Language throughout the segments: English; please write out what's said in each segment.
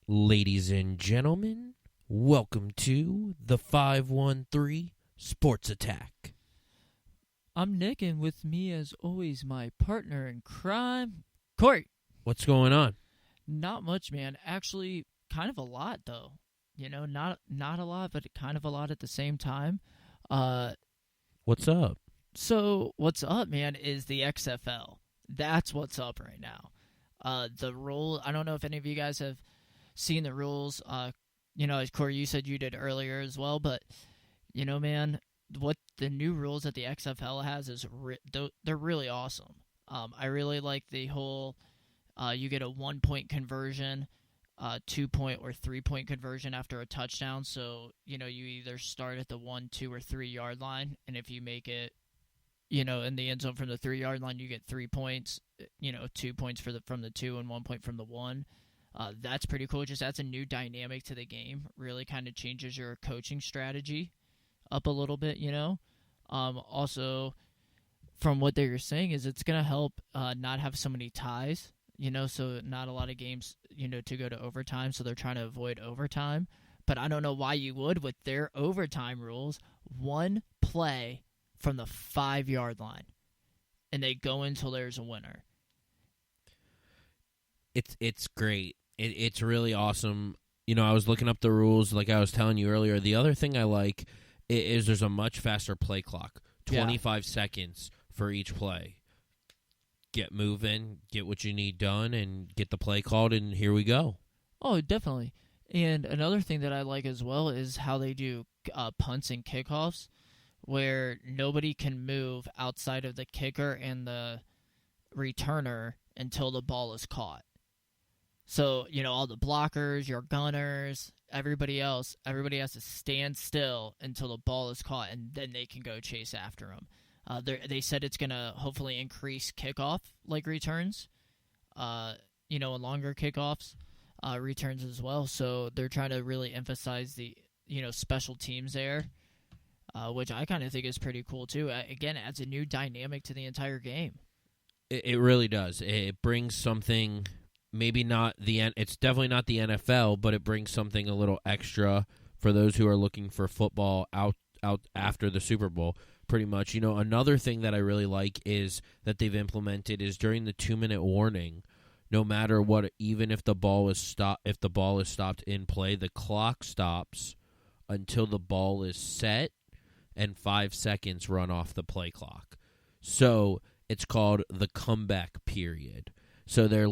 Ladies and gentlemen, welcome to the 513 Sports Attack. I'm Nick, and with me, as always, my partner in crime, Corey. What's going on? Not much, man. Actually, kind of a lot, though. You know, not a lot, but kind of a lot at the same time. What's up? So what's up, man, is the XFL. That's what's up right now. The rule, I don't know if any of you guys have seen the rules. As Corey, you said you did earlier as well, but, man, what the new rules that the XFL has is they're really awesome. I really like the whole you get a 1-point conversion, 2-point or 3-point conversion after a touchdown. So, you either start at the 1, 2, or 3 yard line, and if you make it, in the end zone from the 3 yard line, you get 3 points. 2 points from the 2 and 1 point from the 1. That's pretty cool. It just adds a new dynamic to the game. Really kind of changes your coaching strategy up a little bit, Also, from what they were saying, is it's going to help not have so many ties, so not a lot of games, to go to overtime, so they're trying to avoid overtime. But I don't know why you would with their overtime rules. One play from the 5 yard line, and they go until there's a winner. It's great. It's really awesome. I was looking up the rules like I was telling you earlier. The other thing I like is there's a much faster play clock. 25 seconds for each play. Get moving, get what you need done, and get the play called, and here we go. Oh, definitely. And another thing that I like as well is how they do punts and kickoffs, where nobody can move outside of the kicker and the returner until the ball is caught. So, all the blockers, your gunners, everybody has to stand still until the ball is caught, and then they can go chase after them. They said it's going to hopefully increase kickoff returns, and longer kickoffs, returns as well. So they're trying to really emphasize the, special teams there, which I kind of think is pretty cool too. Again, adds a new dynamic to the entire game. It really does. It brings something. Maybe not it's definitely not the NFL, but it brings something a little extra for those who are looking for football out after the Super Bowl. Pretty much, another thing that I really like is that they've implemented is during the 2-minute warning, no matter what, even if the ball is stopped in play, the clock stops until the ball is set, and 5 seconds run off the play clock. So it's called the comeback period. So they're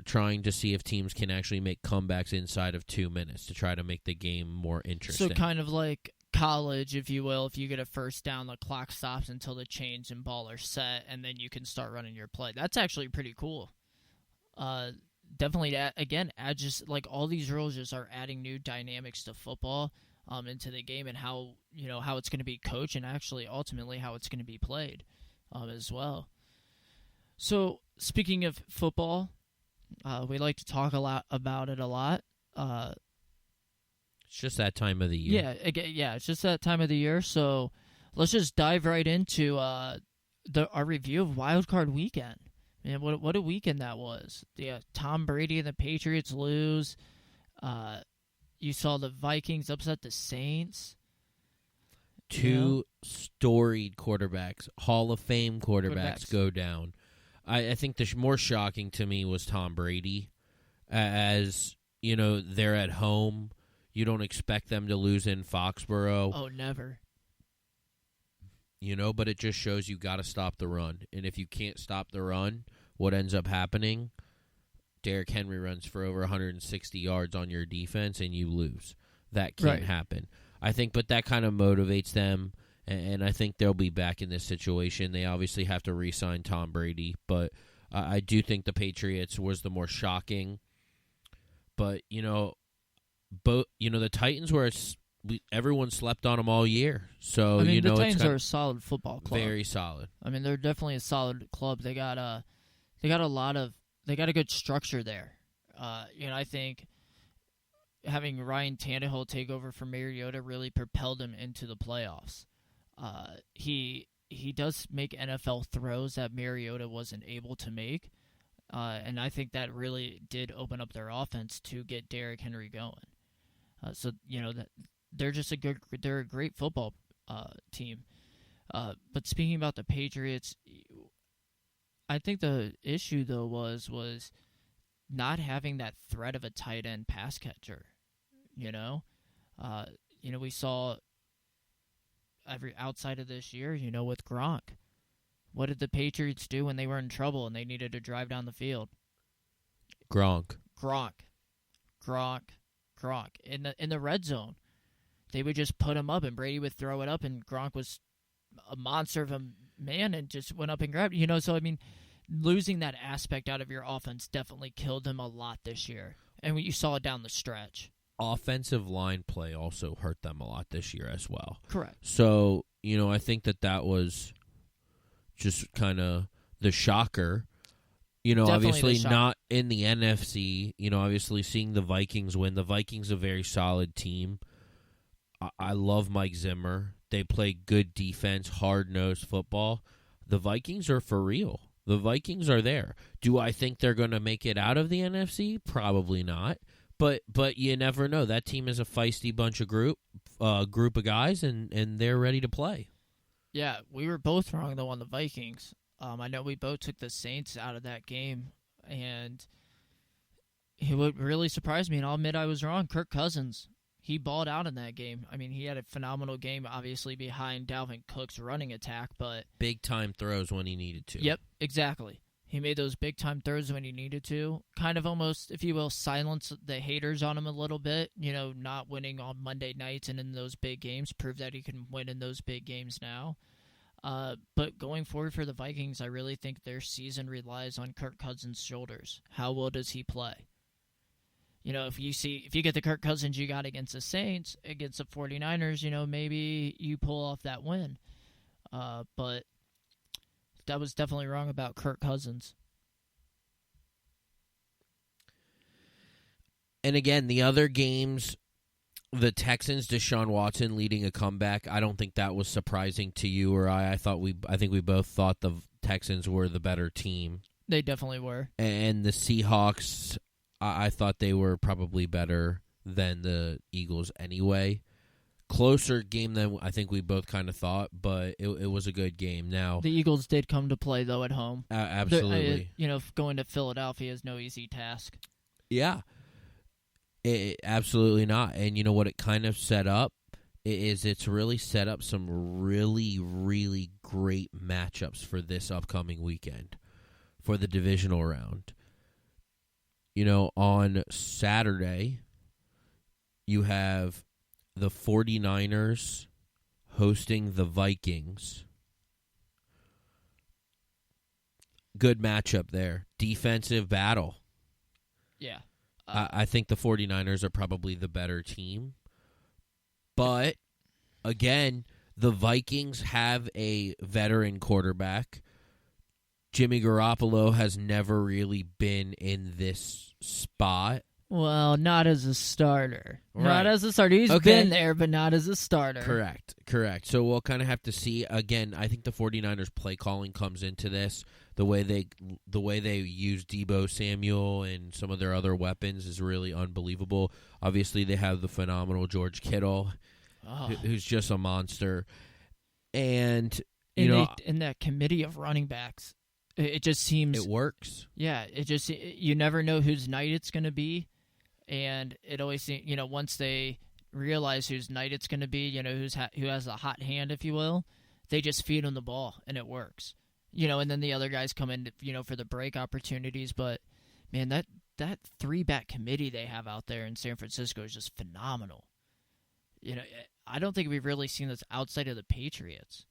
trying to see if teams can actually make comebacks inside of 2 minutes to try to make the game more interesting. So kind of like college, if you will. If you get a first down, the clock stops until the chains and ball are set, and then you can start running your play. That's actually pretty cool. Definitely, again, add just like all these rules just are adding new dynamics to football, into the game, and how it's going to be coached, and actually ultimately how it's going to be played, as well. So, speaking of football, we like to talk a lot about it a lot. It's just that time of the year. Yeah, it's just that time of the year. So, let's just dive right into our review of Wild Card Weekend. Man, what a weekend that was. Tom Brady and the Patriots lose. You saw the Vikings upset the Saints. Two storied quarterbacks, Hall of Fame quarterbacks go down. I think the more shocking to me was Tom Brady. As, they're at home. You don't expect them to lose in Foxborough. Oh, never. But it just shows you got to stop the run. And if you can't stop the run, what ends up happening? Derrick Henry runs for over 160 yards on your defense, and you lose. That can't happen. I think, but that kind of motivates them. And I think they'll be back in this situation. They obviously have to re-sign Tom Brady, but I do think the Patriots was the more shocking. But the Titans were everyone slept on them all year. So the Titans are a solid football club. Very solid. They're definitely a solid club. They got a good structure there. I think having Ryan Tannehill take over for Mariota really propelled him into the playoffs. He does make NFL throws that Mariota wasn't able to make. And I think that really did open up their offense to get Derrick Henry going. So they're just they're a great football team. But speaking about the Patriots, I think the issue though was not having that threat of a tight end pass catcher. We saw outside of this year, with Gronk. What did the Patriots do when they were in trouble and they needed to drive down the field? Gronk. In the red zone, they would just put him up, and Brady would throw it up, and Gronk was a monster of a man and just went up and grabbed it. So, losing that aspect out of your offense definitely killed them a lot this year. And you saw it down the stretch. Offensive line play also hurt them a lot this year as well. Correct. So, I think that was just kind of the shocker. Definitely obviously the shock. Not in the NFC. Obviously seeing the Vikings win. The Vikings a very solid team. I love Mike Zimmer. They play good defense, hard-nosed football. The Vikings are for real. The Vikings are there. Do I think they're going to make it out of the NFC? Probably not. But you never know. That team is a feisty bunch of group of guys, and they're ready to play. Yeah, we were both wrong, though, on the Vikings. I know we both took the Saints out of that game, and what really surprised me, and I'll admit I was wrong, Kirk Cousins. He balled out in that game. He had a phenomenal game, obviously, behind Dalvin Cook's running attack, but... Big-time throws when he needed to. Yep, exactly. He made those big-time throws when he needed to. Kind of almost, if you will, silence the haters on him a little bit. Not winning on Monday nights and in those big games. Prove that he can win in those big games now. But going forward for the Vikings, I really think their season relies on Kirk Cousins' shoulders. How well does he play? If you get the Kirk Cousins you got against the Saints, against the 49ers, maybe you pull off that win. But that was definitely wrong about Kirk Cousins. And again, the other games, the Texans, Deshaun Watson leading a comeback. I don't think that was surprising to you or I. I think we both thought the Texans were the better team. They definitely were. And the Seahawks, I thought they were probably better than the Eagles anyway. Closer game than I think we both kind of thought, but it was a good game. Now the Eagles did come to play though at home. Absolutely. Going to Philadelphia is no easy task. Yeah. Absolutely not. And you know what it kind of set up is it's really set up some really, really great matchups for this upcoming weekend for the divisional round. On Saturday, you have the 49ers hosting the Vikings. Good matchup there. Defensive battle. Yeah. I think the 49ers are probably the better team. But, again, the Vikings have a veteran quarterback. Jimmy Garoppolo has never really been in this spot. Well, not as a starter. Right. Not as a starter. He's been there, but not as a starter. Correct. So we'll kind of have to see. Again, I think the 49ers play calling comes into this. The way they use Deebo Samuel and some of their other weapons is really unbelievable. Obviously, they have the phenomenal George Kittle, who's just a monster. And, in that committee of running backs, it just seems... It works. Yeah, you never know whose night it's going to be. And it always seems, once they realize whose night it's going to be, who has a hot hand, if you will, they just feed them the ball, and it works. And then the other guys come in, for the break opportunities. But, man, that three-back committee they have out there in San Francisco is just phenomenal. I don't think we've really seen this outside of the Patriots.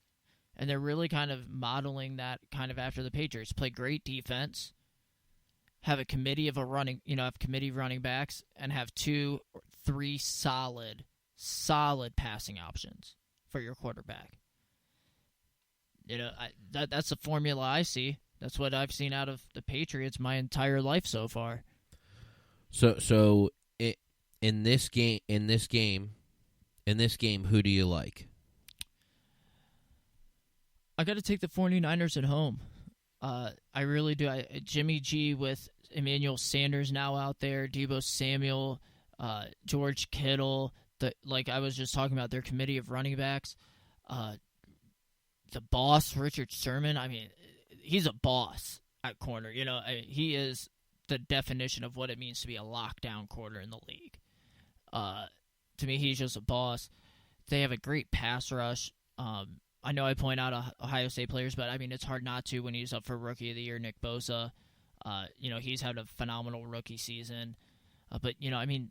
And they're really kind of modeling that kind of after the Patriots. Play great defense, have a committee of committee running backs, and have 2 or 3 solid passing options for your quarterback. That's the formula I see. That's what I've seen out of the Patriots my entire life so far. So in this game, who do you like? I got to take the 49ers at home. I really do. Jimmy G with Emmanuel Sanders now out there, Deebo Samuel, George Kittle. Like I was just talking about, their committee of running backs. The boss, Richard Sherman. I mean, he's a boss at corner. He is the definition of what it means to be a lockdown corner in the league. To me, he's just a boss. They have a great pass rush. I know I point out Ohio State players, but I mean it's hard not to when he's up for Rookie of the Year, Nick Bosa. He's had a phenomenal rookie season. But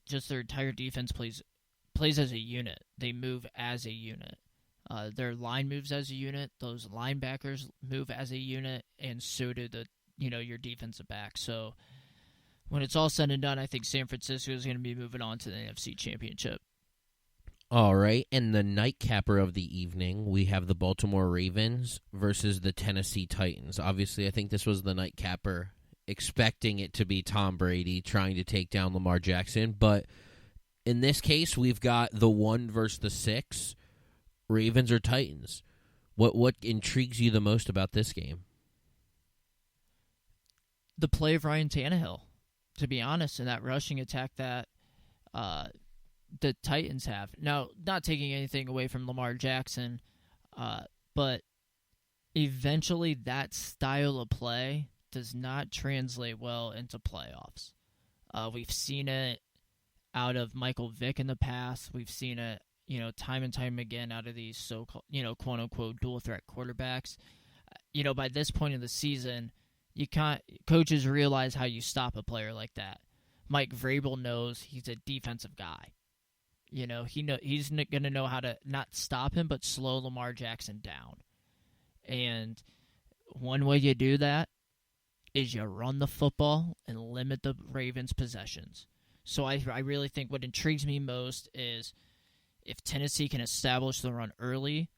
just their entire defense plays as a unit. They move as a unit. Their line moves as a unit. Those linebackers move as a unit, and so do your defensive back. So when it's all said and done, I think San Francisco is going to be moving on to the NFC Championship. All right, and the nightcapper of the evening, we have the Baltimore Ravens versus the Tennessee Titans. Obviously, I think this was the nightcapper, expecting it to be Tom Brady trying to take down Lamar Jackson. But in this case, we've got the 1 versus the 6, Ravens or Titans. What intrigues you the most about this game? The play of Ryan Tannehill, to be honest, in that rushing attack that the Titans have. Now, not taking anything away from Lamar Jackson, but eventually that style of play does not translate well into playoffs. We've seen it out of Michael Vick in the past. We've seen it, time and time again out of these so-called, quote-unquote dual-threat quarterbacks. By this point in the season, coaches realize how you stop a player like that. Mike Vrabel knows he's a defensive guy. He's going to know how to not stop him, but slow Lamar Jackson down. And one way you do that is you run the football and limit the Ravens' possessions. So I really think what intrigues me most is if Tennessee can establish the run early,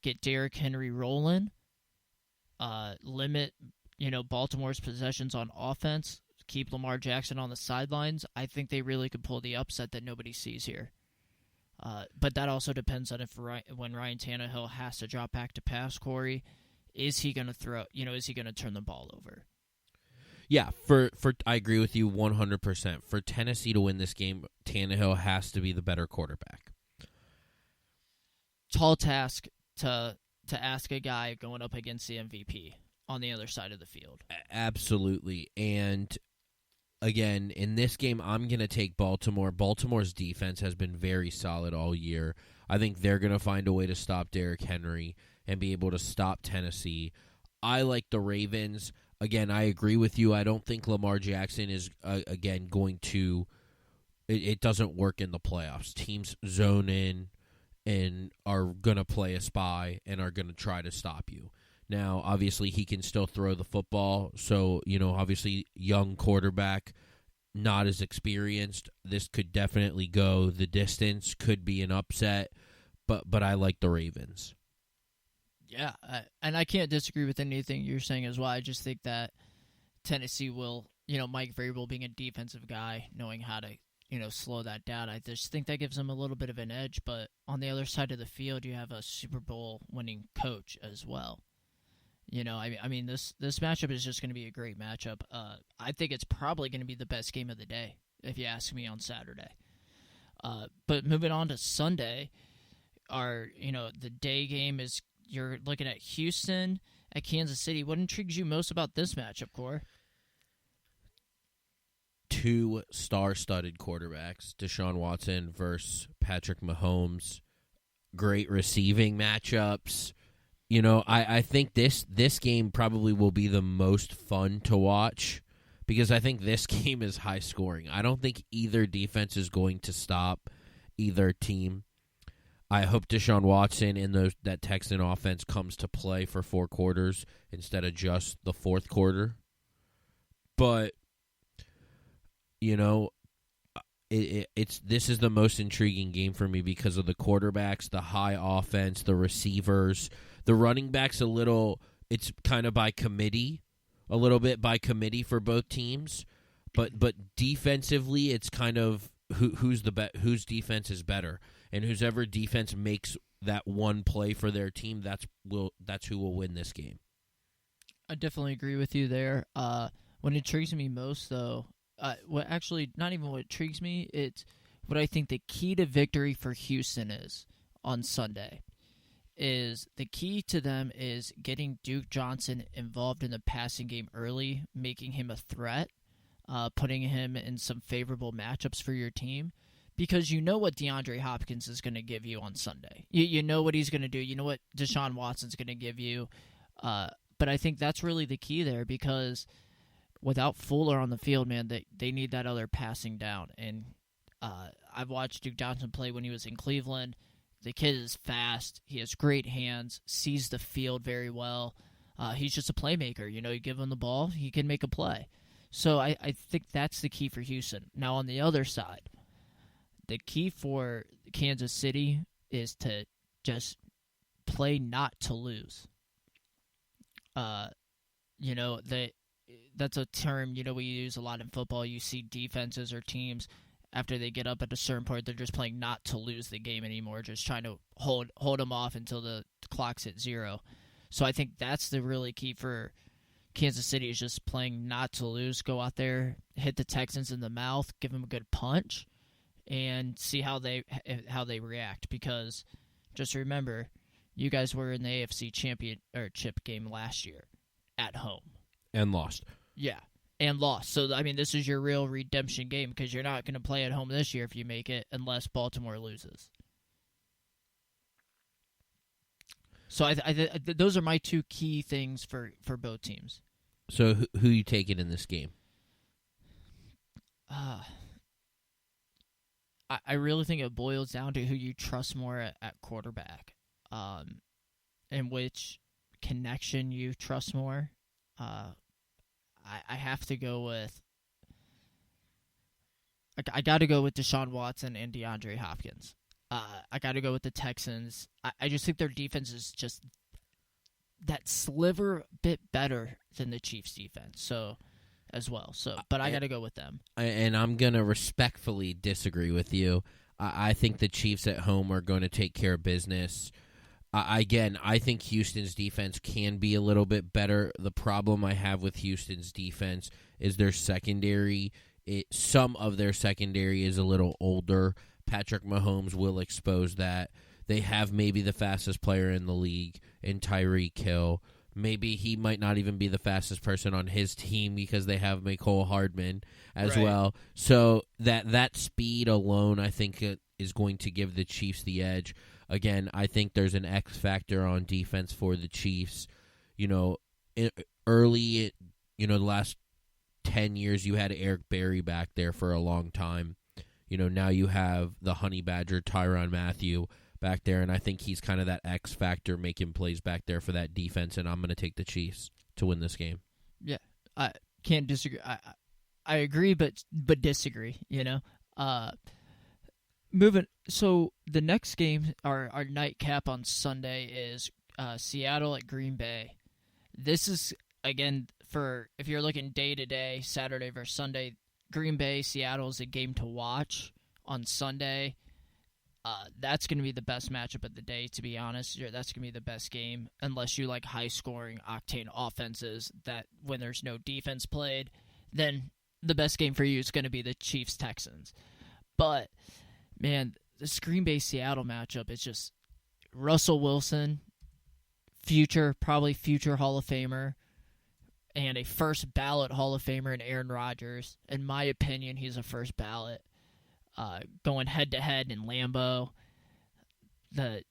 get Derrick Henry rolling, limit Baltimore's possessions on offense, keep Lamar Jackson on the sidelines, I think they really could pull the upset that nobody sees here. But that also depends on when Ryan Tannehill has to drop back to pass, Corey, is he going to throw? Is he going to turn the ball over? Yeah, I agree with you 100%. For Tennessee to win this game, Tannehill has to be the better quarterback. Tall task to ask a guy going up against the MVP on the other side of the field. Absolutely, and again, in this game, I'm going to take Baltimore. Baltimore's defense has been very solid all year. I think they're going to find a way to stop Derrick Henry and be able to stop Tennessee. I like the Ravens. Again, I agree with you. I don't think Lamar Jackson is, going to – it doesn't work in the playoffs. Teams zone in and are going to play a spy and are going to try to stop you. Now, obviously, he can still throw the football. So, obviously, young quarterback, not as experienced. This could definitely go the distance, could be an upset, but I like the Ravens. Yeah, and I can't disagree with anything you're saying as well. I just think that Tennessee will, Mike Vrabel being a defensive guy, knowing how to, slow that down. I just think that gives them a little bit of an edge. But on the other side of the field, you have a Super Bowl winning coach as well. I mean, this matchup is just going to be a great matchup. I think it's probably going to be the best game of the day, if you ask me, on Saturday. But moving on to Sunday, the day game is you're looking at Houston at Kansas City. What intrigues you most about this matchup, Core? 2 star-studded quarterbacks, Deshaun Watson versus Patrick Mahomes. Great receiving matchups. I think this game probably will be the most fun to watch because I think this game is high scoring. I don't think either defense is going to stop either team. I hope Deshaun Watson and that Texan offense comes to play for 4 quarters instead of just the fourth quarter. But, this is the most intriguing game for me because of the quarterbacks, the high offense, the receivers. The running backs it's kind of by committee, a little bit by committee for both teams. But defensively, it's kind of whose defense is better. And whoever defense makes that one play for their team, that's who will win this game. I definitely agree with you there. What intrigues me most, though, what actually not even what intrigues me, it's what I think the key to victory for Houston is on Sunday. Is the key to them is getting Duke Johnson involved in the passing game early, making him a threat, putting him in some favorable matchups for your team, because you know what DeAndre Hopkins is going to give you on Sunday. You know what he's going to do. You know what Deshaun Watson's going to give you. But I think that's really the key there, because without Fuller on the field, man, they need that other passing down. And I've watched Duke Johnson play when he was in Cleveland. The kid is fast. He has great hands, sees the field very well. He's just a playmaker. You give him the ball, he can make a play. So I think that's the key for Houston. Now, on the other side, the key for Kansas City is to just play not to lose. That's a term, we use a lot in football. You see defenses or teams, after they get up at a certain point, they're just playing not to lose the game anymore, just trying to hold them off until the clock's at 0. So I think that's the really key for Kansas City, is just playing not to lose. Go out there, hit the Texans in the mouth, give them a good punch, and see how they react. Because just remember, you guys were in the AFC Championship game last year at home. And lost. Yeah. And lost. So, this is your real redemption game, because you're not going to play at home this year if you make it, unless Baltimore loses. So, those are my two key things for both teams. So, who you taking in this game? I really think it boils down to who you trust more at quarterback, and which connection you trust more. I have to go with. I got to go with Deshaun Watson and DeAndre Hopkins. I got to go with the Texans. I just think their defense is just that sliver bit better than the Chiefs' defense. So, as well. But I got to go with them. And I'm gonna respectfully disagree with you. I think the Chiefs at home are going to take care of business. Again, I think Houston's defense can be a little bit better. The problem I have with Houston's defense is their secondary. Some of their secondary is a little older. Patrick Mahomes will expose that. They have maybe the fastest player in the league in Tyreek Hill. Maybe he might not even be the fastest person on his team, because they have Mecole Hardman as well. So that speed alone, I think, is going to give the Chiefs the edge. Again, I think there's an X factor on defense for the Chiefs. Early, the last 10 years, you had Eric Berry back there for a long time. Now you have the Honey Badger, Tyrann Mathieu, back there, and I think he's kind of that X factor making plays back there for that defense, and I'm going to take the Chiefs to win this game. Yeah, I can't disagree. I agree, but disagree, Moving, so the next game, our nightcap on Sunday, is Seattle at Green Bay. This is, again, if you're looking day-to-day, Saturday versus Sunday, Green Bay, Seattle is a game to watch on Sunday. That's going to be the best matchup of the day, to be honest. That's going to be the best game, unless you like high-scoring, octane offenses that when there's no defense played, then the best game for you is going to be the Chiefs-Texans. But, man, this Green Bay-Seattle matchup is just Russell Wilson, probably future Hall of Famer, and a first-ballot Hall of Famer in Aaron Rodgers. In my opinion, he's a first ballot. Going head-to-head in Lambeau. The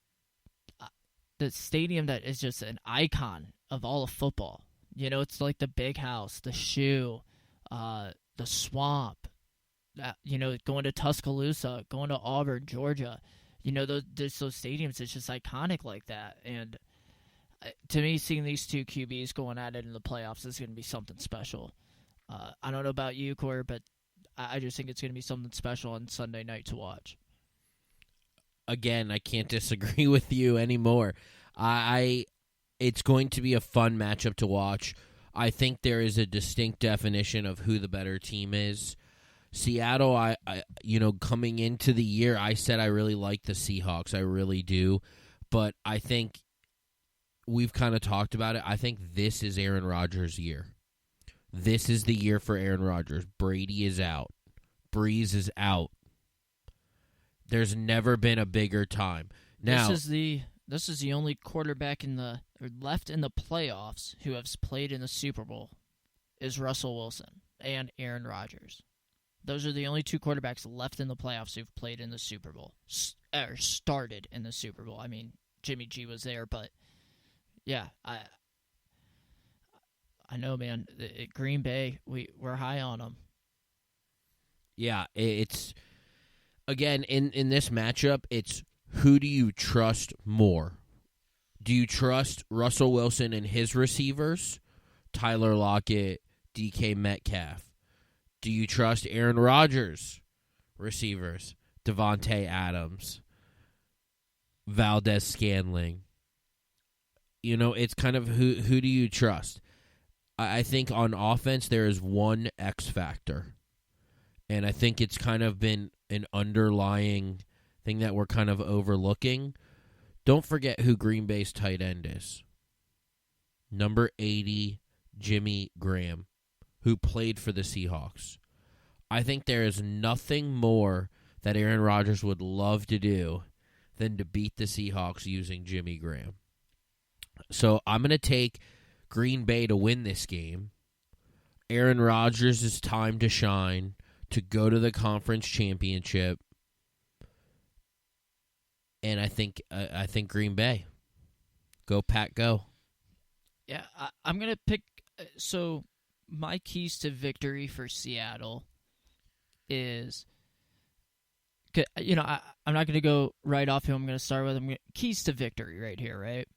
stadium that is just an icon of all of football. It's like the Big House, the Shoe, the Swamp. Going to Tuscaloosa, going to Auburn, Georgia. Those stadiums, it's just iconic like that. And to me, seeing these two QBs going at it in the playoffs is going to be something special. I don't know about you, Corey, but I just think it's going to be something special on Sunday night to watch. Again, I can't disagree with you anymore. It's going to be a fun matchup to watch. I think there is a distinct definition of who the better team is. Seattle, I coming into the year, I said I really like the Seahawks. I really do. But I think we've kind of talked about it. I think this is Aaron Rodgers' year. This is the year for Aaron Rodgers. Brady is out. Breeze is out. There's never been a bigger time. Now, this is the only quarterback left in the playoffs who has played in the Super Bowl is Russell Wilson and Aaron Rodgers. Those are the only two quarterbacks left in the playoffs who've played in the Super Bowl or started in the Super Bowl. I mean, Jimmy G was there, but yeah, I know, man. Green Bay, we're high on them. yeah, it's again in this matchup. It's who do you trust more? Do you trust Russell Wilson and his receivers, Tyler Lockett, DK Metcalf? Do you trust Aaron Rodgers' receivers, Devontae Adams, Valdez Scantling? You know, it's kind of who do you trust? I think on offense there is one X factor, and I think it's kind of been an underlying thing that we're kind of overlooking. Don't forget who Green Bay's tight end is. Number 80, Jimmy Graham, who played for the Seahawks. I think there is nothing more that Aaron Rodgers would love to do than to beat the Seahawks using Jimmy Graham. So I'm going to take Green Bay to win this game. Aaron Rodgers is time to shine, to go to the conference championship. And I think Green Bay. Go, Pack, go. Yeah, I'm going to pick... So my keys to victory for Seattle is... You know, I'm not going to go right off who I'm going to start with. Keys to victory right here, right?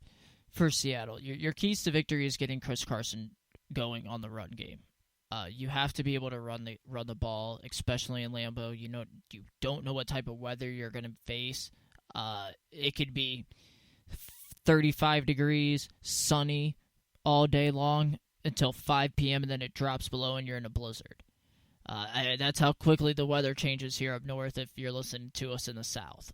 For Seattle. Your keys to victory is getting Chris Carson going on the run game. You have to be able to run the ball, especially in Lambeau. You don't know what type of weather you're going to face. It could be 35 degrees, sunny all day long until 5 p.m., and then it drops below and you're in a blizzard. That's how quickly the weather changes here up north if you're listening to us in the south.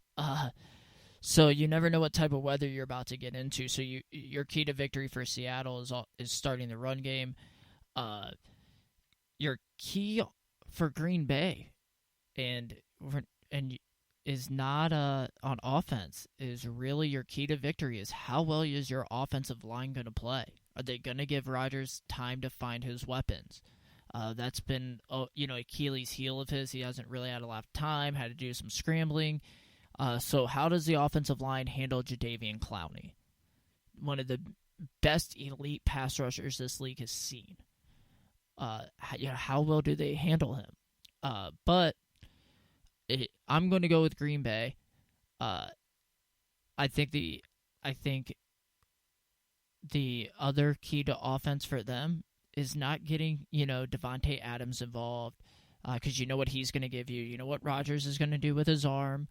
So you never know what type of weather you're about to get into. So your key to victory for Seattle is starting the run game. Your key for Green Bay and is not on offense, is really your key to victory is how well is your offensive line going to play? Are they going to give Rodgers time to find his weapons? That's been Achilles' heel of his. He hasn't really had a lot of time, had to do some scrambling. So how does the offensive line handle Jadeveon Clowney? One of the best elite pass rushers this league has seen. How well do they handle him? I'm going to go with Green Bay. I think the other key to offense for them is not getting Devontae Adams involved, because you know what he's going to give you. You know what Rodgers is going to do with his arm.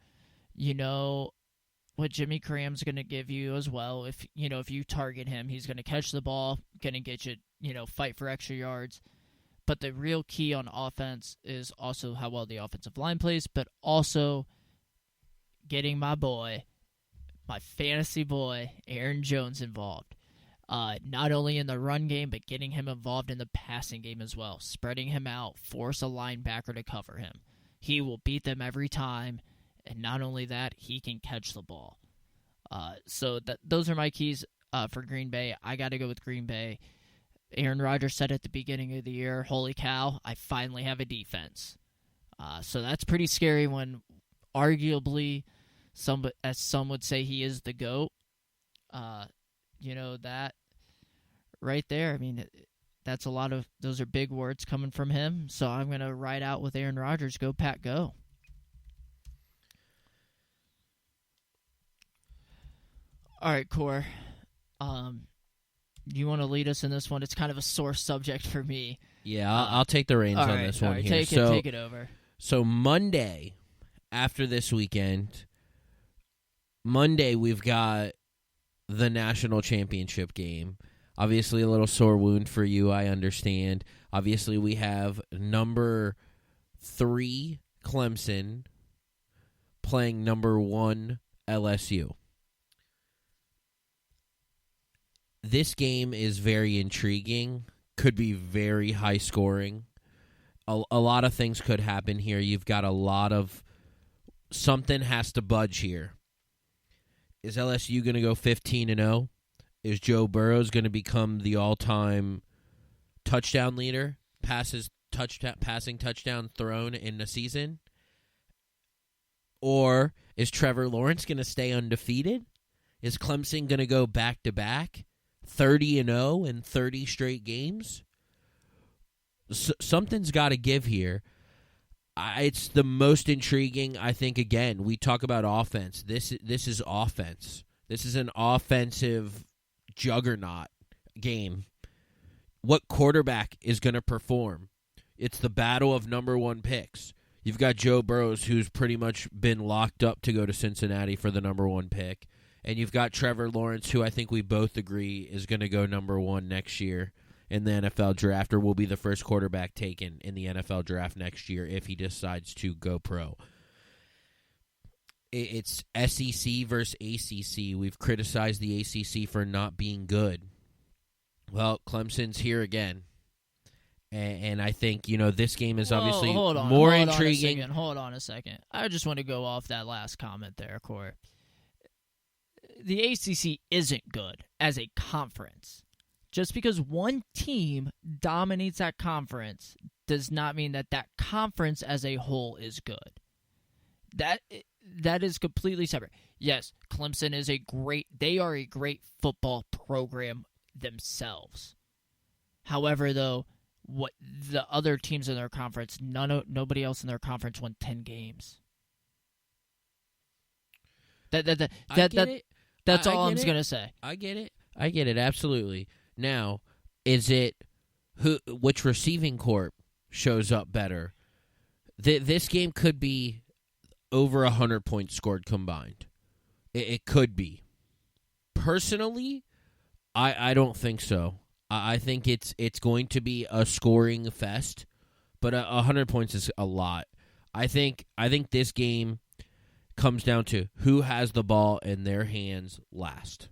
You know what Jimmy Graham's going to give you as well. If you target him, he's going to catch the ball, going to get you, fight for extra yards. But the real key on offense is also how well the offensive line plays, but also getting my fantasy boy, Aaron Jones involved. Not only in the run game, but getting him involved in the passing game as well. Spreading him out, force a linebacker to cover him. He will beat them every time, and not only that, he can catch the ball. So those are my keys for Green Bay. I got to go with Green Bay. Aaron Rodgers said at the beginning of the year, holy cow, I finally have a defense. So that's pretty scary when arguably, as some would say, he is the GOAT. That right there, I mean, those are big words coming from him. So I'm going to ride out with Aaron Rodgers. Go, Pat, go. All right, Core. You want to lead us in this one? It's kind of a sore subject for me. Yeah, I'll take the reins on this one here. Take it over. So Monday, after this weekend, we've got the national championship game. Obviously, a little sore wound for you, I understand. Obviously, we have number 3 Clemson playing number 1 LSU. This game is very intriguing, could be very high scoring. A lot of things could happen here. You've got a lot of something has to budge here. Is LSU going to go 15-0? Is Joe Burrows going to become the all-time touchdown leader, passing touchdown thrown in the season? Or is Trevor Lawrence going to stay undefeated? Is Clemson going to go back-to-back, 30-0 in 30 straight games? Something's got to give here. It's the most intriguing, I think, again, we talk about offense. This is offense. This is an offensive juggernaut game. What quarterback is going to perform? It's the battle of number one picks. You've got Joe Burrows, who's pretty much been locked up to go to Cincinnati for the number one pick. And you've got Trevor Lawrence, who I think we both agree is going to go number one next year in the NFL draft, or will be the first quarterback taken in the NFL draft next year if he decides to go pro. It's SEC versus ACC. We've criticized the ACC for not being good. Well, Clemson's here again. And I think, this game is obviously more intriguing. Hold on a second. I just want to go off that last comment there, Court. The ACC isn't good as a conference. Just because one team dominates that conference does not mean that conference as a whole is good. That is completely separate. Yes, Clemson is they are a great football program themselves. However, though, what the other teams in their conference, nobody else in their conference won 10 games. That's all I'm going to say. I get it, absolutely. Now, is it which receiving corp shows up better? This game could be over 100 points scored combined. It could be. Personally, I don't think so. I think it's going to be a scoring fest, but 100 points is a lot. I think this game comes down to who has the ball in their hands last.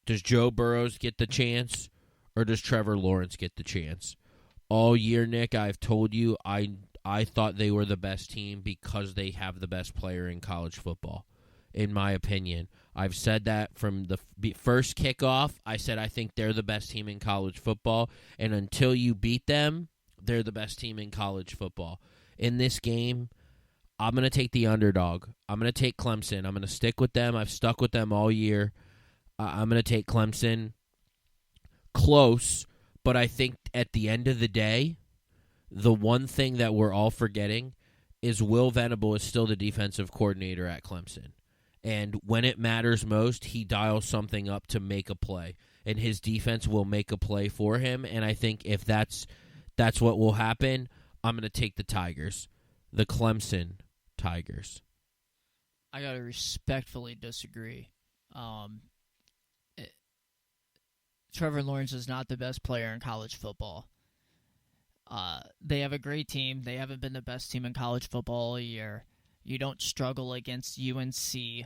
Does Joe Burrows get the chance, or does Trevor Lawrence get the chance? All year, Nick, I've told you I thought they were the best team because they have the best player in college football, in my opinion. I've said that from the first kickoff. I said I think they're the best team in college football, and until you beat them, they're the best team in college football. In this game, I'm going to take the underdog. I'm going to take Clemson. I'm going to stick with them. I've stuck with them all year. I'm going to take Clemson. Close, but I think at the end of the day, the one thing that we're all forgetting is Will Venable is still the defensive coordinator at Clemson. And when it matters most, he dials something up to make a play. And his defense will make a play for him. And I think if that's what will happen, I'm going to take the Tigers. The Clemson Tigers. I got to respectfully disagree. Trevor Lawrence is not the best player in college football. They have a great team. They haven't been the best team in college football all year. You don't struggle against UNC,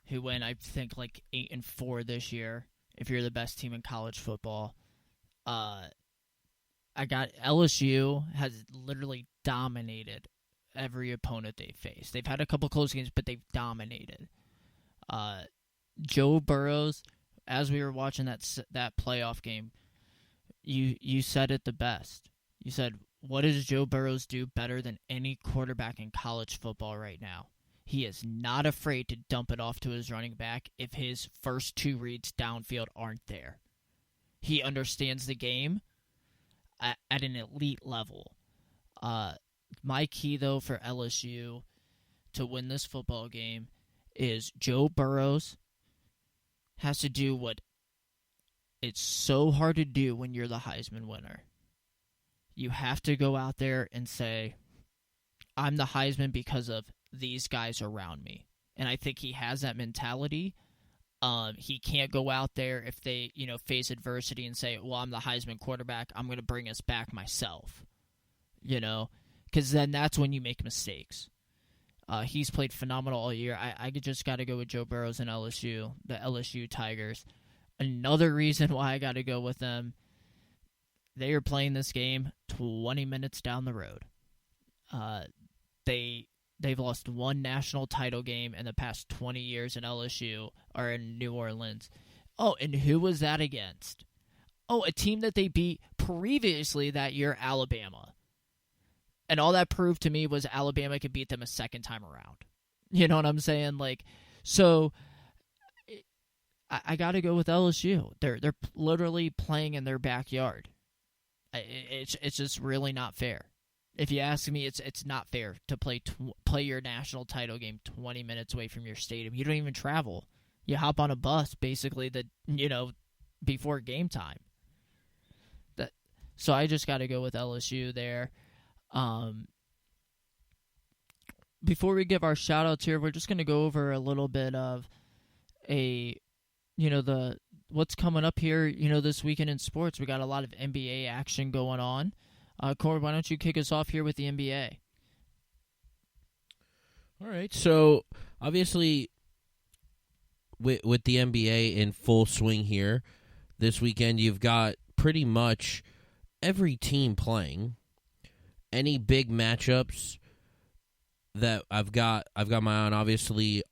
who went, I think, like 8-4 this year, if you're the best team in college football. I got LSU has literally dominated every opponent they faced. They've had a couple close games, but they've dominated. Joe Burrows, as we were watching that playoff game, you said it the best. You said, what does Joe Burrows do better than any quarterback in college football right now? He is not afraid to dump it off to his running back if his first two reads downfield aren't there. He understands the game at an elite level. My key, though, for LSU to win this football game is Joe Burrows has to do what it's so hard to do when you're the Heisman winner. You have to go out there and say, I'm the Heisman because of these guys around me. And I think he has that mentality. He can't go out there if they, face adversity and say, well, I'm the Heisman quarterback. I'm going to bring us back myself. Because then that's when you make mistakes. He's played phenomenal all year. I just got to go with Joe Burrows and LSU, the LSU Tigers. Another reason why I got to go with them, they are playing this game 20 minutes down the road. They've lost one national title game in the past 20 years in LSU or in New Orleans. Oh, and who was that against? Oh, a team that they beat previously that year, Alabama. And all that proved to me was Alabama could beat them a second time around. You know what I'm saying? So I got to go with LSU. They're literally playing in their backyard. It's just really not fair. If you ask me, it's not fair to play your national title game 20 minutes away from your stadium. You don't even travel. You hop on a bus basically before game time. So I just got to go with LSU there. Before we give our shout outs here, we're just going to go over a little bit of what's coming up here, this weekend in sports. We got a lot of NBA action going on. Corey, why don't you kick us off here with the NBA? All right. So, obviously, with the NBA in full swing here, this weekend you've got pretty much every team playing. Any big matchups that I've got my eye on, obviously,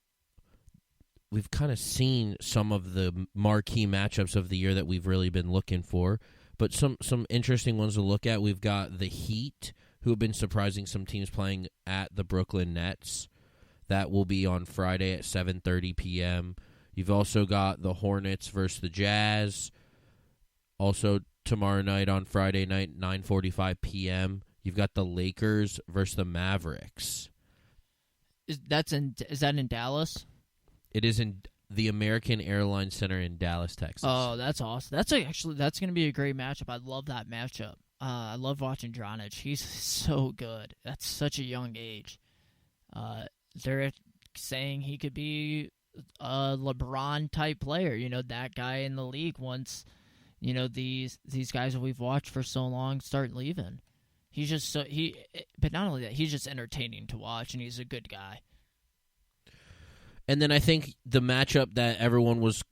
we've kind of seen some of the marquee matchups of the year that we've really been looking for. But some interesting ones to look at. We've got the Heat, who have been surprising some teams playing at the Brooklyn Nets. That will be on Friday at 7:30 p.m. You've also got the Hornets versus the Jazz. Also tomorrow night on Friday night, 9:45 p.m. You've got the Lakers versus the Mavericks. Is that in Dallas? It is in the American Airlines Center in Dallas, Texas. Oh, that's awesome. That's going to be a great matchup. I love that matchup. I love watching Dragic. He's so good. That's such a young age. They're saying he could be a LeBron-type player. That guy in the league once, these guys that we've watched for so long start leaving. He's just but not only that, he's just entertaining to watch, and he's a good guy. And then I think the matchup that everyone was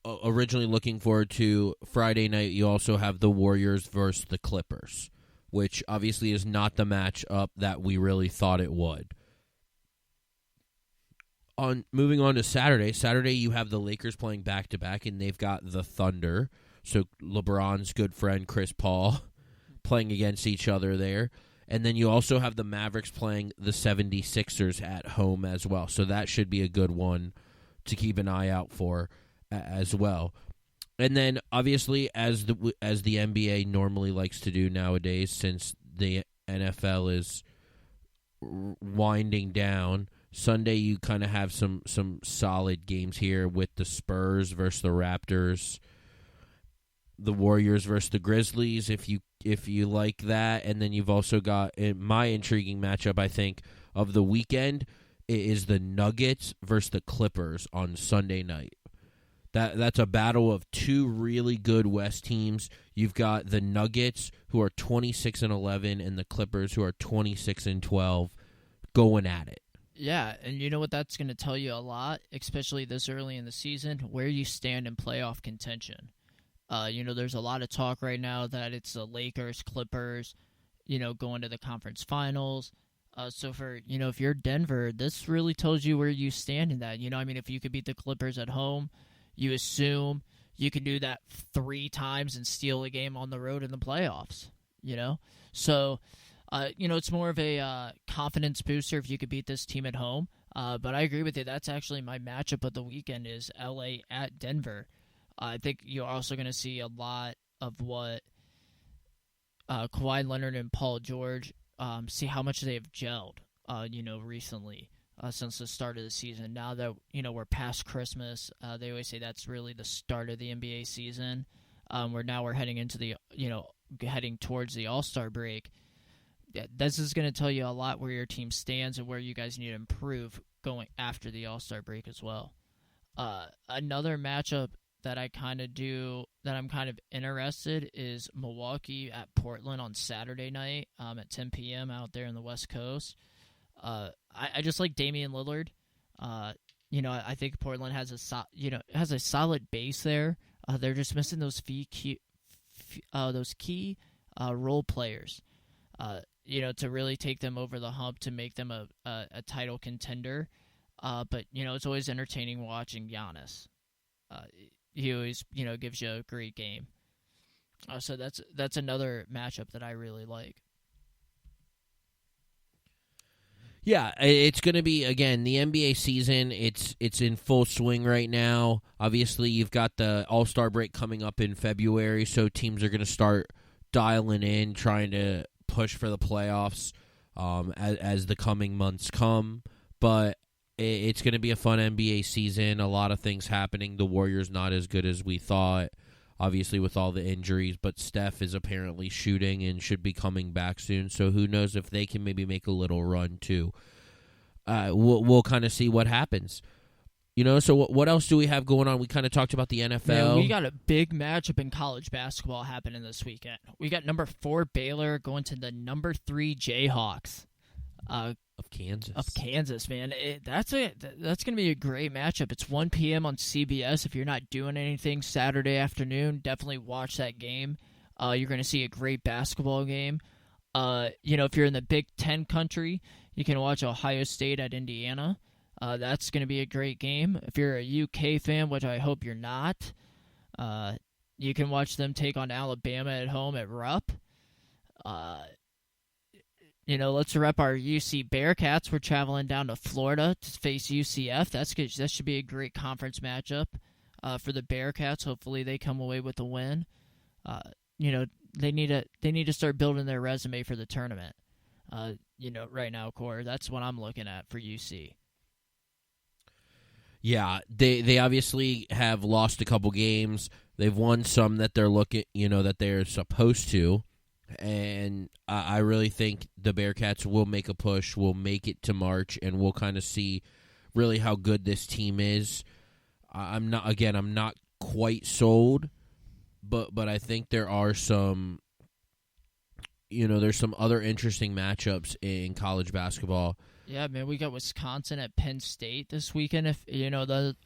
originally looking forward to Friday night, you also have the Warriors versus the Clippers, which obviously is not the matchup that we really thought it would. Moving on to Saturday you have the Lakers playing back-to-back, and they've got the Thunder, so LeBron's good friend Chris Paul playing against each other there. And then you also have the Mavericks playing the 76ers at home as well. So that should be a good one to keep an eye out for as well. And then, obviously, as the NBA normally likes to do nowadays, since the NFL is winding down, Sunday you kind of have some solid games here with the Spurs versus the Raptors, the Warriors versus the Grizzlies, if you like that. And then you've also got my intriguing matchup, I think, of the weekend is the Nuggets versus the Clippers on Sunday night. That's a battle of two really good West teams. You've got the Nuggets, who are 26-11, and the Clippers, who are 26-12, going at it. Yeah, and you know what that's going to tell you a lot, especially this early in the season, where you stand in playoff contention. There's a lot of talk right now that it's the Lakers, Clippers, going to the conference finals. So for, if you're Denver, this really tells you where you stand in that. If you could beat the Clippers at home, you assume you can do that 3 times and steal a game on the road in the playoffs, So, it's more of a confidence booster if you could beat this team at home. But I agree with you. That's actually my matchup of the weekend is LA at Denver. I think you're also going to see a lot of what Kawhi Leonard and Paul George, see how much they have gelled, recently since the start of the season. Now that, we're past Christmas, they always say that's really the start of the NBA season. We're heading into the, heading towards the All-Star break. This is going to tell you a lot where your team stands and where you guys need to improve going after the All-Star break as well. Another matchup that I'm kind of interested is Milwaukee at Portland on Saturday night at 10 p.m. out there in the West Coast. I just like Damian Lillard. I think Portland has a solid base there. they're just missing those key role players. To really take them over the hump to make them a title contender. But it's always entertaining watching Giannis. He always gives you a great game. So that's another matchup that I really like. Yeah, it's going to be, again, the NBA season. It's in full swing right now. Obviously, you've got the All-Star break coming up in February, so teams are going to start dialing in, trying to push for the playoffs as the coming months come. But it's going to be a fun NBA season. A lot of things happening. The Warriors not as good as we thought, obviously with all the injuries, but Steph is apparently shooting and should be coming back soon. So who knows if they can maybe make a little run too. We'll kind of see what happens. So what else do we have going on? We kind of talked about the NFL. Man, we got a big matchup in college basketball happening this weekend. We got number 4 Baylor going to the number 3 Jayhawks. Of Kansas. Of Kansas, man. That's going to be a great matchup. It's 1 p.m. on CBS. If you're not doing anything Saturday afternoon, definitely watch that game. You're going to see a great basketball game. If you're in the Big Ten country, you can watch Ohio State at Indiana. That's going to be a great game. If you're a UK fan, which I hope you're not, you can watch them take on Alabama at home at Rupp. Let's rep our UC Bearcats. We're traveling down to Florida to face UCF. That's good. That should be a great conference matchup for the Bearcats. Hopefully, they come away with a win. They need to start building their resume for the tournament. Right now, Core. That's what I'm looking at for UC. Yeah, they obviously have lost a couple games. They've won some that they're that they're supposed to. And I really think the Bearcats will make a push, will make it to March, and we'll kind of see really how good this team is. I'm not quite sold, but I think there are some, there's some other interesting matchups in college basketball. Yeah, man, we got Wisconsin at Penn State this weekend. If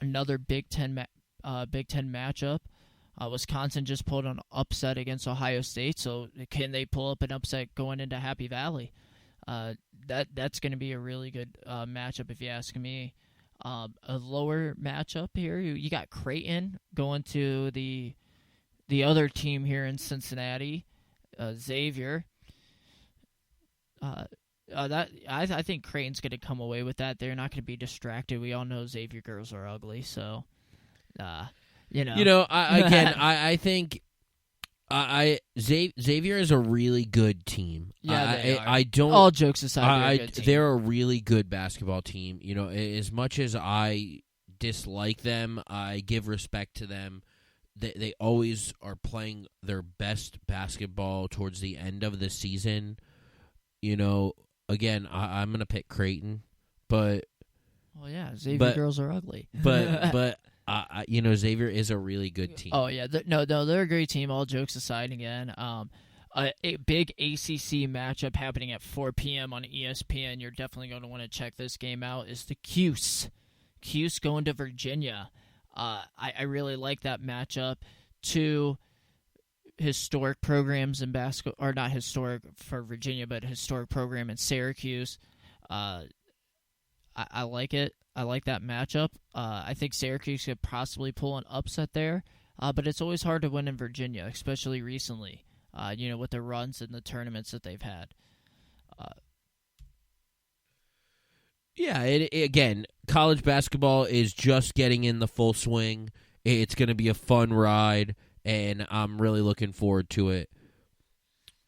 another Big Ten matchup. Wisconsin just pulled an upset against Ohio State, so can they pull up an upset going into Happy Valley? That's going to be a really good matchup, if you ask me. A lower matchup here, you got Creighton going to the other team here in Cincinnati, Xavier. I think Creighton's going to come away with that. They're not going to be distracted. We all know Xavier girls are ugly, so. I think Xavier is a really good team. Yeah, I don't. All jokes aside, they're a good team. They're a really good basketball team. As much as I dislike them, I give respect to them. They always are playing their best basketball towards the end of the season. Again, I'm gonna pick Creighton, but. Well, yeah, Xavier girls are ugly. But. Xavier is a really good team. Oh, yeah. They're a great team, all jokes aside again. A big ACC matchup happening at 4 p.m. on ESPN. You're definitely going to want to check this game out. Is the Cuse. Cuse going to Virginia. I really like that matchup. 2 historic programs in basketball, or not historic for Virginia, but historic program in Syracuse. I like it. I like that matchup. I think Syracuse could possibly pull an upset there, but it's always hard to win in Virginia, especially recently, with the runs and the tournaments that they've had. Again, college basketball is just getting in the full swing. It's going to be a fun ride, and I'm really looking forward to it.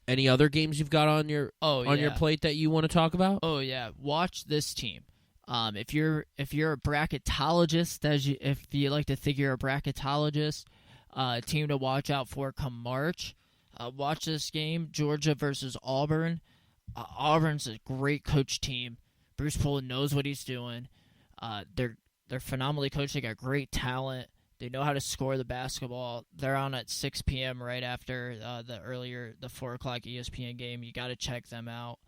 Any other games you've got on your plate that you want to talk about? Oh yeah, watch this team. If you're a bracketologist, if you like to think you're a bracketologist, team to watch out for come March. Watch this game, Georgia versus Auburn. Auburn's a great coach team. Bruce Pearl knows what he's doing. They're phenomenally coached. They got great talent. They know how to score the basketball. They're on at 6 p.m. right after the 4 o'clock ESPN game. You got to check them out.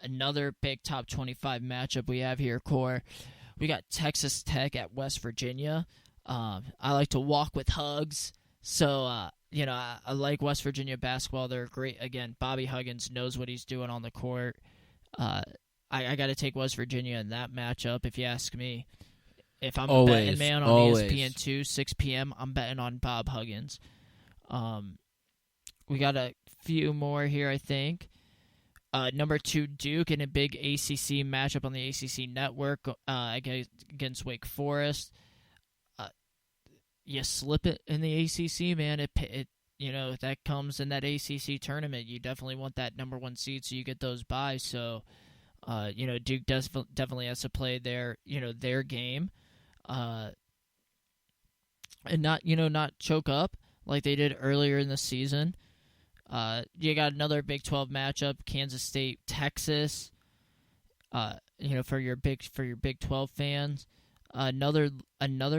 Another big top 25 matchup we have here, Core. We got Texas Tech at West Virginia. I like to walk with hugs. So, I like West Virginia basketball. They're great. Again, Bobby Huggins knows what he's doing on the court. I got to take West Virginia in that matchup, if you ask me. If I'm a betting man on ESPN2, 6 p.m., I'm betting on Bob Huggins. We got a few more here, I think. Number 2, Duke in a big ACC matchup on the ACC network against Wake Forest. You slip it in the ACC, man. That comes in that ACC tournament. You definitely want that number 1 seed so you get those buys. So, Duke definitely has to play their game, and not choke up like they did earlier in the season. You got another Big 12 matchup, Kansas State, Texas. For your Big 12 fans, another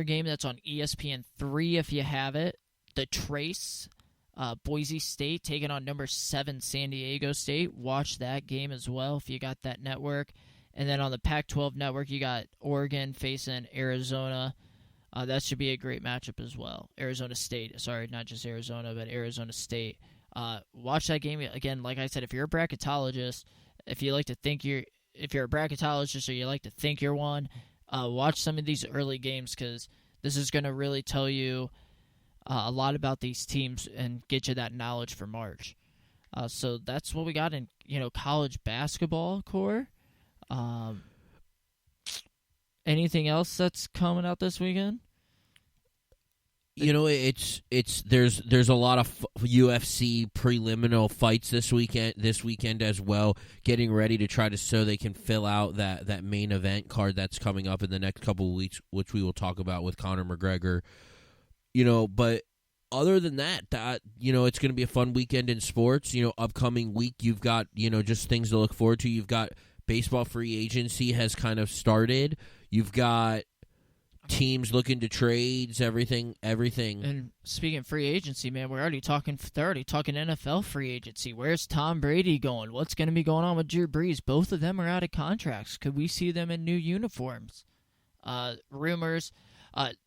game that's on ESPN3 if you have it. The Trace, Boise State taking on number 7 San Diego State. Watch that game as well if you got that network. And then on the Pac-12 network, you got Oregon facing Arizona. That should be a great matchup as well. Arizona State, sorry, not just Arizona, but Arizona State. Watch that game again. Like I said, if you're a bracketologist, if you're a bracketologist or you like to think you're one, watch some of these early games because this is going to really tell you a lot about these teams and get you that knowledge for March. So that's what we got in college basketball core. Anything else that's coming out this weekend? There's a lot of UFC preliminary fights this weekend as well, getting ready to try to so they can fill out that main event card that's coming up in the next couple of weeks, which we will talk about with Conor McGregor. But other than that, it's going to be a fun weekend in sports. Upcoming week, you've got, just things to look forward to. You've got baseball free agency has kind of started. You've got teams looking to trades, everything. And speaking of free agency, man, they're already talking NFL free agency. Where's Tom Brady going? What's going to be going on with Drew Brees? Both of them are out of contracts. Could we see them in new uniforms? Rumors,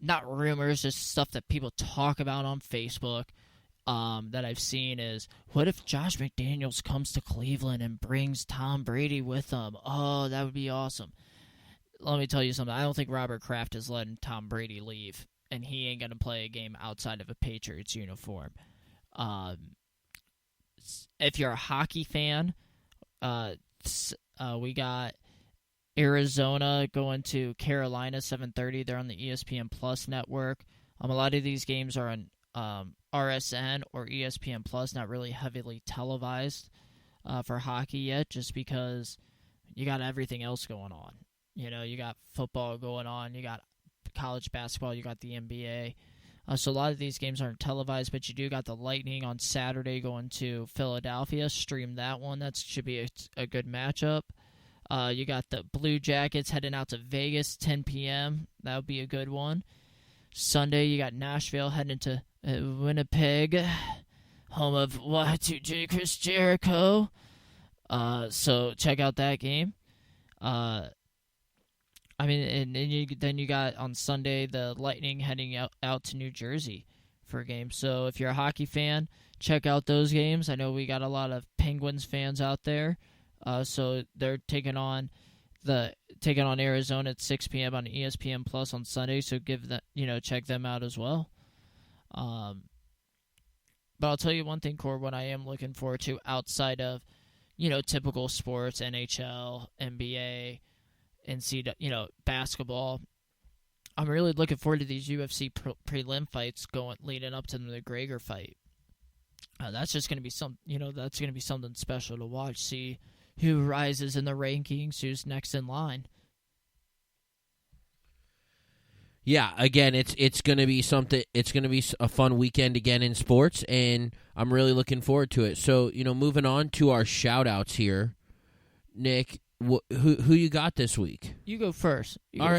not rumors, just stuff that people talk about on Facebook that I've seen is, what if Josh McDaniels comes to Cleveland and brings Tom Brady with him? Oh, that would be awesome. Let me tell you something. I don't think Robert Kraft is letting Tom Brady leave, and he ain't going to play a game outside of a Patriots uniform. If you're a hockey fan, we got Arizona going to Carolina, 7:30. They're on the ESPN Plus network. A lot of these games are on RSN or ESPN Plus, not really heavily televised for hockey yet, just because you got everything else going on. You got football going on, you got college basketball, you got the NBA. So a lot of these games aren't televised, but you do got the Lightning on Saturday going to Philadelphia. Stream that one. That should be a good matchup. You got the Blue Jackets heading out to Vegas, 10 p.m. That would be a good one. Sunday, you got Nashville heading to Winnipeg, home of Y2J Chris Jericho. So check out that game. And then you got on Sunday the Lightning heading out to New Jersey for a game. So if you're a hockey fan, check out those games. I know we got a lot of Penguins fans out there. So they're taking on Arizona at 6 p.m. on ESPN Plus on Sunday. So check them out as well. But I'll tell you one thing, Cord, what I am looking forward to outside of typical sports, NHL, NBA. And see, basketball. I'm really looking forward to these UFC prelim fights leading up to the McGregor fight. That's just going to be that's going to be something special to watch. See who rises in the rankings, who's next in line. Yeah, again, it's going to be something. It's going to be a fun weekend again in sports, and I'm really looking forward to it. So, moving on to our shout-outs here, Nick. Who you got this week? You go first. All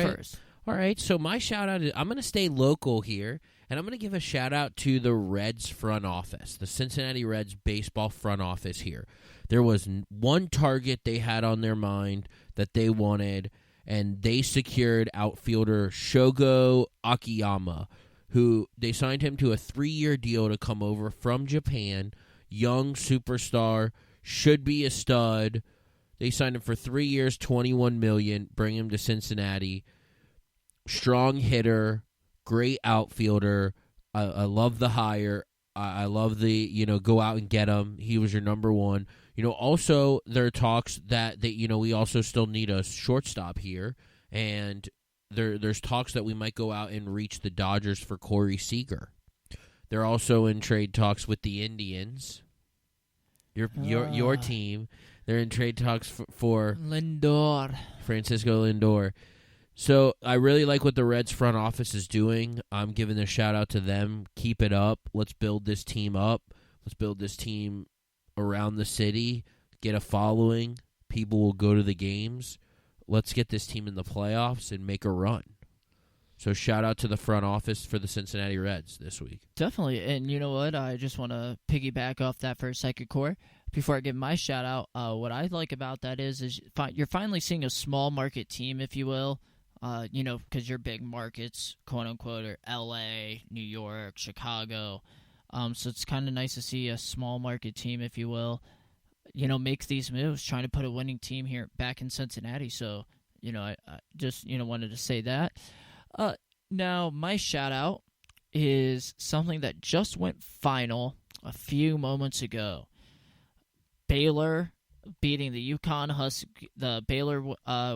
right. So my shout out is, I'm going to stay local here, and I'm going to give a shout out to the Reds front office, the Cincinnati Reds baseball front office here. There was one target they had on their mind that they wanted, and they secured outfielder Shogo Akiyama, who they signed him to a 3-year deal to come over from Japan. Young superstar, should be a stud. They signed him for 3 years, $21 million, bring him to Cincinnati. Strong hitter, great outfielder. I love the hire. I love the, go out and get him. He was your number one. Also there are talks that we also still need a shortstop here, and there's talks that we might go out and reach the Dodgers for Corey Seager. They're also in trade talks with the Indians. Your team. They're in trade talks for Lindor. Francisco Lindor. So I really like what the Reds front office is doing. I'm giving a shout out to them. Keep it up. Let's build this team up. Let's build this team around the city. Get a following. People will go to the games. Let's get this team in the playoffs and make a run. So shout out to the front office for the Cincinnati Reds this week. Definitely. And you know what? I just want to piggyback off that for a second, Core. Before I give my shout out, what I like about that is you're finally seeing a small market team, if you will. Because your big markets, quote unquote, are L.A., New York, Chicago. So it's kind of nice to see a small market team, if you will, make these moves, trying to put a winning team here back in Cincinnati. So, I just, wanted to say that. Now, my shout out is something that just went final a few moments ago. Baylor beating the the Baylor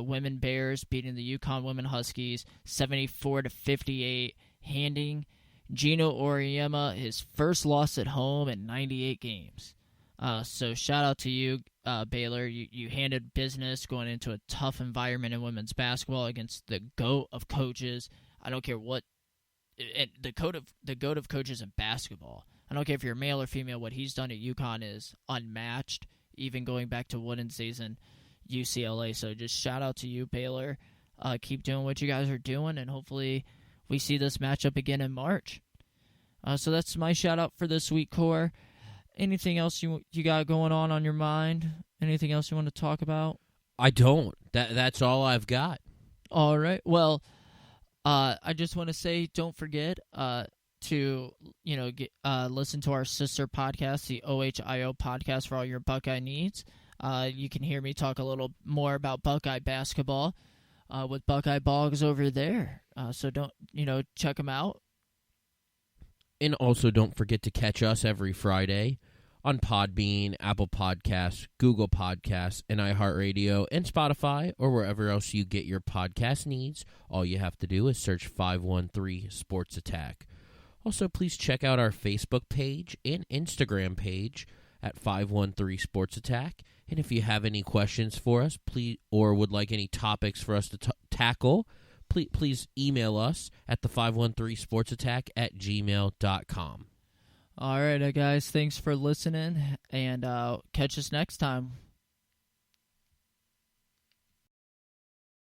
women Bears beating the UConn women Huskies 74-58, handing Gino Auriemma his first loss at home in 98 games. So shout out to you, Baylor. You handled business going into a tough environment in women's basketball against the GOAT of coaches. I don't care what the GOAT of coaches in basketball. I don't care if you're male or female. What he's done at UConn is unmatched, even going back to Wooden season, UCLA. So just shout out to you, Baylor. Keep doing what you guys are doing, and hopefully we see this matchup again in March. So that's my shout out for this week, Core. Anything else you got going on your mind? Anything else you want to talk about? I don't. That's all I've got. All right. Well, I just want to say, don't forget to listen to our sister podcast, the OHIO podcast, for all your Buckeye needs. You can hear me talk a little more about Buckeye basketball with Buckeye Boggs over there. So don't check them out. And also don't forget to catch us every Friday on Podbean, Apple Podcasts, Google Podcasts, and iHeartRadio, and Spotify, or wherever else you get your podcast needs. All you have to do is search 513 Sports Attack. Also, please check out our Facebook page and Instagram page at 513 Sports Attack. And if you have any questions for us, please, or would like any topics for us to tackle, please email us at the 513sportsattack@gmail.com. All right, guys. Thanks for listening, and catch us next time.